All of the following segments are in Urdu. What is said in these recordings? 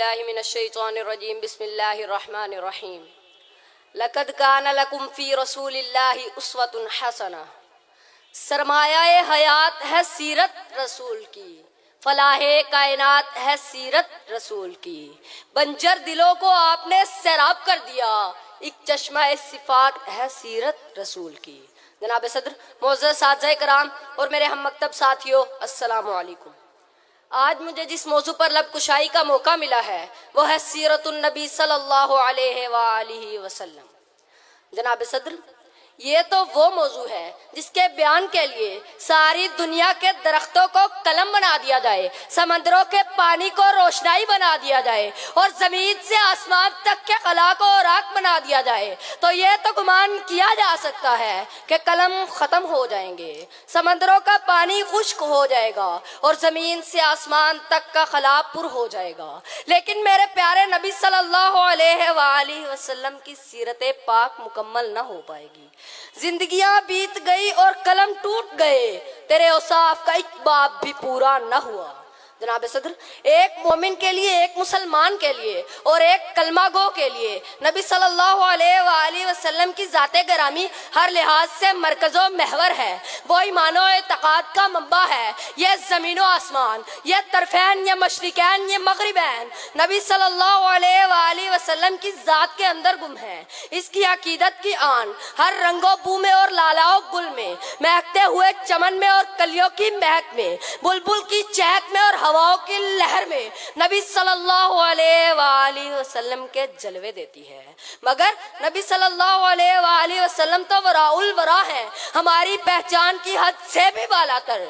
باللہ من الشیطان الرجیم بسم اللہ الرحمن الرحیم لقد کان لکم فی رسول اللہ اسوۃ حسنہ سرمایہ حیات ہے سیرت رسول کی، فلاح کائنات ہے سیرت رسول کی، بنجر دلوں کو آپ نے سیراب کر دیا، ایک چشمہ صفات ہے سیرت رسول کی۔ جناب صدر، معزز اساتذہ کرام اور میرے ہم مکتب ساتھیوں، السلام علیکم۔ آج مجھے جس موضوع پر لب کشائی کا موقع ملا ہے وہ ہے سیرت النبی صلی اللہ علیہ وآلہ وسلم۔ جناب صدر، یہ تو وہ موضوع ہے جس کے بیان کے لیے ساری دنیا کے درختوں کو قلم بنا دیا جائے، سمندروں کے پانی کو روشنائی بنا دیا جائے اور زمین سے آسمان تک کے خلا کو راکھ بنا دیا جائے تو یہ تو گمان کیا جا سکتا ہے کہ قلم ختم ہو جائیں گے، سمندروں کا پانی خشک ہو جائے گا اور زمین سے آسمان تک کا خلا پر ہو جائے گا، لیکن میرے پیارے نبی صلی اللہ علیہ وآلہ وسلم کی سیرت پاک مکمل نہ ہو پائے گی۔ زندگیاں بیت گئی اور قلم ٹوٹ گئے، تیرے اوصاف کا ایک باب بھی پورا نہ ہوا۔ جناب صدر، ایک مومن کے لیے، ایک مسلمان کے لیے اور ایک کلمہ گو کے لیے نبی صلی اللہ علیہ وآلہ وسلم کی ذات گرامی ہر لحاظ سے مرکز و محور ہے، وہ ایمان و اعتقاد کا منبع ہے۔ یہ زمین و آسمان، یہ طرفین، یہ مشرقین، یہ مغربین نبی صلی اللہ علیہ وآلہ وسلم کی ذات کے اندر گم ہے۔ اس کی عقیدت کی آن ہر رنگ و بو میں اور لالا و گل میں، مہکتے ہوئے چمن میں اور کلیوں کی مہک میں، بلبل کی چہک میں اور ہواؤں کی لہر میں نبی صلی اللہ علیہ وآلہ وسلم کے جلوے دیتی ہے۔ مگر نبی صلی اللہ علیہ وآلہ وسلم تو وراء الورا ہے، ہماری پہچان کی حد سے بھی بالا تر،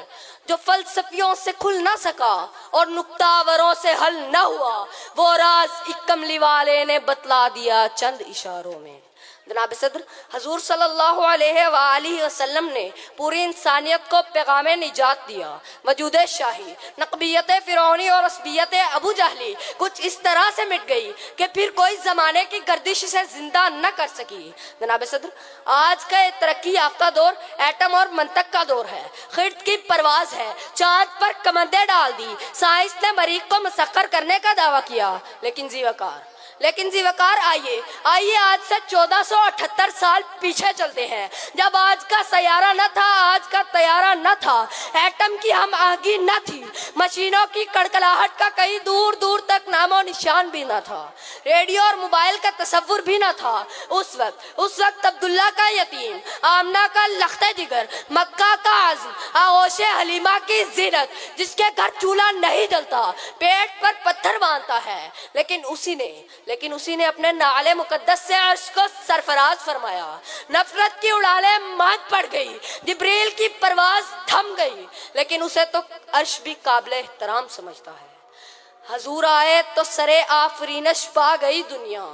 جو فلسفیوں سے کھل نہ سکا اور نکتہ وروں سے حل نہ ہوا، وہ راز ایک کملی والے نے بتلا دیا چند اشاروں میں۔ جناب صدر، حضور صلی اللہ علیہ وآلہ وسلم نے پوری انسانیت کو پیغام نجات دیا۔ وجود شاہی، نقبیت فرعونی اور عصبیت ابو جہلی کچھ اس طرح سے مٹ گئی کہ پھر کوئی زمانے کی گردش سے زندہ نہ کر سکی۔ جناب صدر، آج کا ترقی یافتہ دور ایٹم اور منطق کا دور ہے، خرد کی پرواز ہے، چاند پر کمندیں ڈال دی، سائنس نے مریخ کو مسخر کرنے کا دعویٰ کیا، لیکن زی وقار آئیے آج سے 1478 سال پیچھے چلتے ہیں، جب آج کا سیارہ نہ تھا، آج کا طیارہ نہ تھا، ایٹم کی ہم آہنگی نہ تھی، مشینوں کی کڑکڑاہٹ کا کہیں دور دور تک نام و نشان بھی نہ تھا، ریڈیو اور موبائل کا تصور بھی نہ تھا۔ اس وقت عبداللہ کا یتیم، آمنہ کا لخت جگر، مکہ کا عزم، آغوش حلیمہ کی زینت، جس کے گھر چولہا نہیں جلتا، پیٹ پر پتھر باندھتا ہے، لیکن اسی نے اپنے نعل مقدس سے عرش کو سرفراز فرمایا۔ نفرت کی اڑالیں مات پڑ گئی، جبریل کی پرواز تھم گئی، لیکن اسے تو عرش بھی قابل احترام سمجھتا ہے۔ حضور آئے تو سرے آفرینش پا گئی دنیا،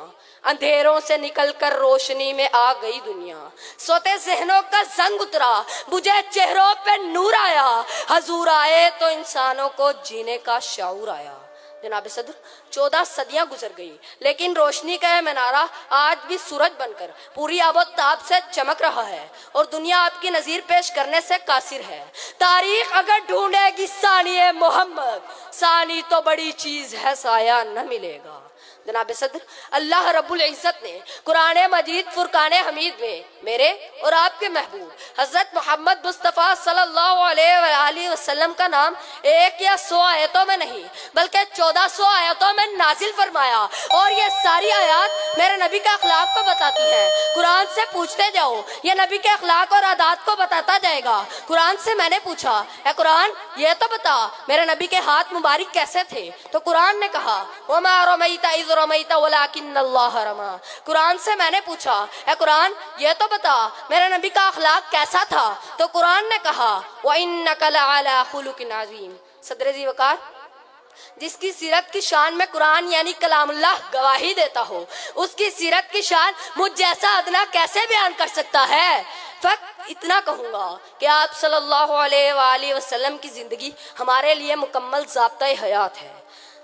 اندھیروں سے نکل کر روشنی میں آ گئی دنیا، سوتے ذہنوں کا زنگ اترا، بجھے چہروں پہ نور آیا، حضور آئے تو انسانوں کو جینے کا شعور آیا۔ جناب صدر، 14 صدیاں گزر گئی، لیکن روشنی کا یہ منارہ آج بھی سورج بن کر پوری آب و تاب سے چمک رہا ہے اور دنیا آپ کی نظیر پیش کرنے سے قاصر ہے۔ تاریخ اگر ڈھونڈے گی ثانی محمد، ثانی تو بڑی چیز ہے، سایہ نہ ملے گا۔ جناب صدر، اللہ رب العزت نے قرآن مجید فرقان حمید میں میرے اور آپ کے محبوب حضرت محمد مصطفیٰ صلی اللہ علیہ وآلہ وسلم کا نام 1 یا 100 آیتوں میں نہیں بلکہ 1400 آیتوں میں نازل فرمایا، اور یہ ساری آیات میرے نبی کے اخلاق کو بتاتی ہیں۔ قرآن سے پوچھتے جاؤ، یہ نبی کے اخلاق اور عادات کو بتاتا جائے گا۔ قرآن سے میں نے پوچھا، اے قرآن یہ تو بتا میرے نبی کے ہاتھ مبارک کیسے تھے؟ تو قرآن نے کہا وَمَا رَمَيْتَ إِذْ رَمَيْتَ وَلَكِنَّ اللَّهَ رَمَى۔ قرآن سے میں نے پوچھا، اے قرآن یہ تو بتا میرے نبی کا اخلاق کیسا تھا؟ تو قرآن نے کہا وَإِنَّكَ لَعَلَىٰ خُلُقٍ عَظِيمٍ۔ صدر ذی وقار، جس کی سیرت کی شان میں قرآن یعنی کلام اللہ گواہی دیتا ہو، اس کی سیرت کی شان مجھ جیسا ادنا کیسے بیان کر سکتا ہے؟ فقط اتنا کہوں گا کہ آپ صلی اللہ علیہ وآلہ وسلم کی زندگی ہمارے لیے مکمل ضابطۂ حیات ہے۔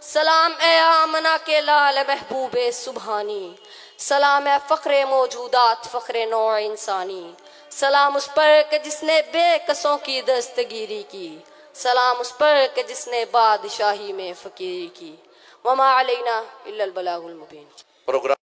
سلام اے آمنہ کے لال محبوب سبحانی، سلام اے فخر موجودات، فخر نوع انسانی، سلام اس پر کہ جس نے بے کسوں کی دستگیری کی، سلام اس پر کہ جس نے بادشاہی میں فقیری کی۔ وما علینا الا البلاغ المبین. پروگرام